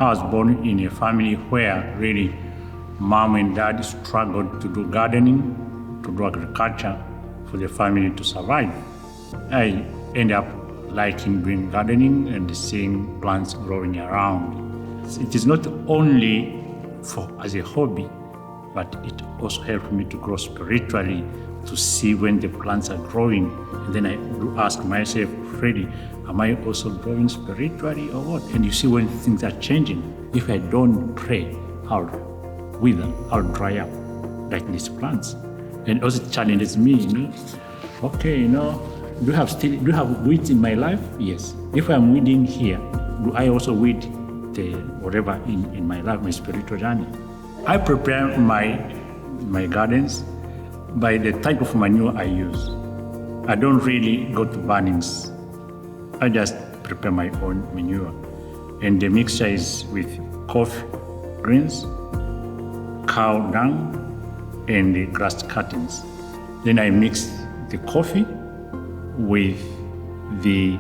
I was born in a family where really mom and dad struggled to do gardening, to do agriculture for the family to survive. I ended up liking doing gardening and seeing plants growing around. It is not only as a hobby, but it also helped me to grow spiritually, to see when the plants are growing. And then I do ask myself, Freddy, am I also growing spiritually or what? And you see when things are changing. If I don't pray, I'll wither, I'll dry up like these plants. And it also challenges me, okay, do you have weeds in my life? Yes. If I'm weeding here, do I also weed the whatever in my life, my spiritual journey? I prepare my gardens by the type of manure I use. I don't really go to Bunnings. I just prepare my own manure. And the mixture is with coffee greens, cow dung, and the grass cuttings. Then I mix the coffee with the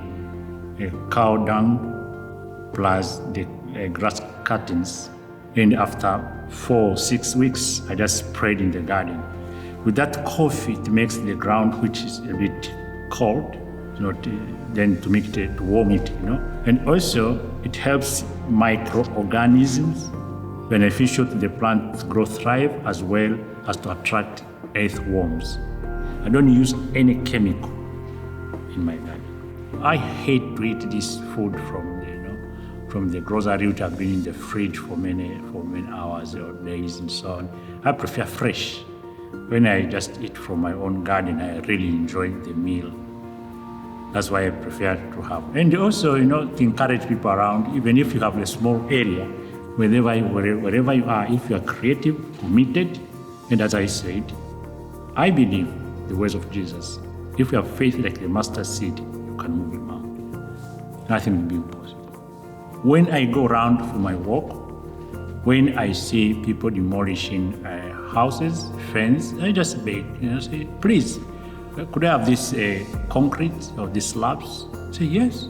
cow dung plus the grass cuttings. And after 4 or 6 weeks, I just spread in the garden. With that coffee, it makes the ground, which is a bit cold, then to make it, to warm it, And also, it helps microorganisms, beneficial to the plant to grow, thrive, as well as to attract earthworms. I don't use any chemical in my garden. I hate to eat this food from the grocery, which have been in the fridge for many hours or days and so on. I prefer fresh. When I just eat from my own garden, I really enjoy the meal. That's why I prefer to have. And also, to encourage people around, even if you have a small area, wherever you are, if you are creative, committed, and as I said, I believe the words of Jesus. If you have faith like the mustard seed, you can move a mountain. Nothing will be impossible. When I go around for my walk, when I see people demolishing houses, fence, I just beg, say, please, could I have this concrete or these slabs? Say, yes.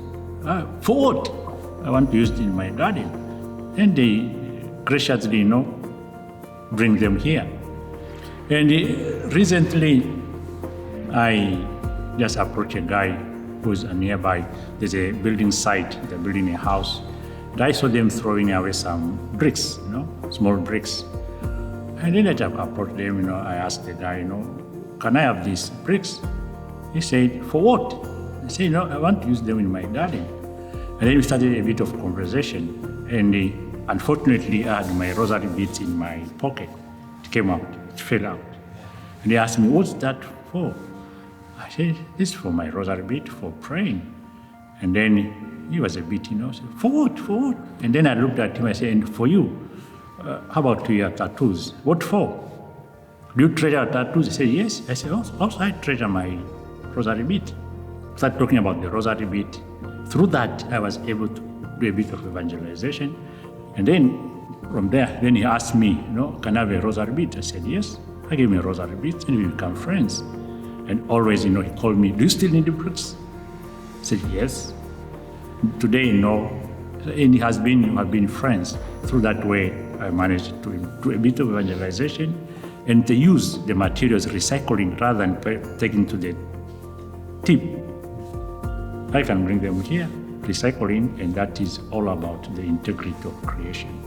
For what? I want to use it in my garden. And they graciously, bring them here. And recently, I just approached a guy who's nearby. There's a building site, they're building a house. And I saw them throwing away some bricks, small bricks. And then I approached them, I asked the guy, can I have these bricks? He said, for what? I said, I want to use them in my garden. And then we started a bit of conversation. And unfortunately, I had my rosary beads in my pocket. It came out, it fell out. And he asked me, what's that for? I said, this is for my rosary bead, for praying. And then he was a bit, said, for what, for what? And then I looked at him, I said, and for you, how about your tattoos? What for? Do you treasure tattoos? He said, yes. I said, also I treasure my rosary bead. Started talking about the rosary bead. Through that, I was able to do a bit of evangelization. And then from there, then he asked me, can I have a rosary bead? I said, yes. I gave him a rosary bead and we became friends. And always, he called me, do you still need the bricks? I said, yes. Today, no. And you have been friends. Through that way, I managed to do a bit of evangelization and to use the materials, recycling rather than taking to the tip. I can bring them here, recycling, and that is all about the integrity of creation.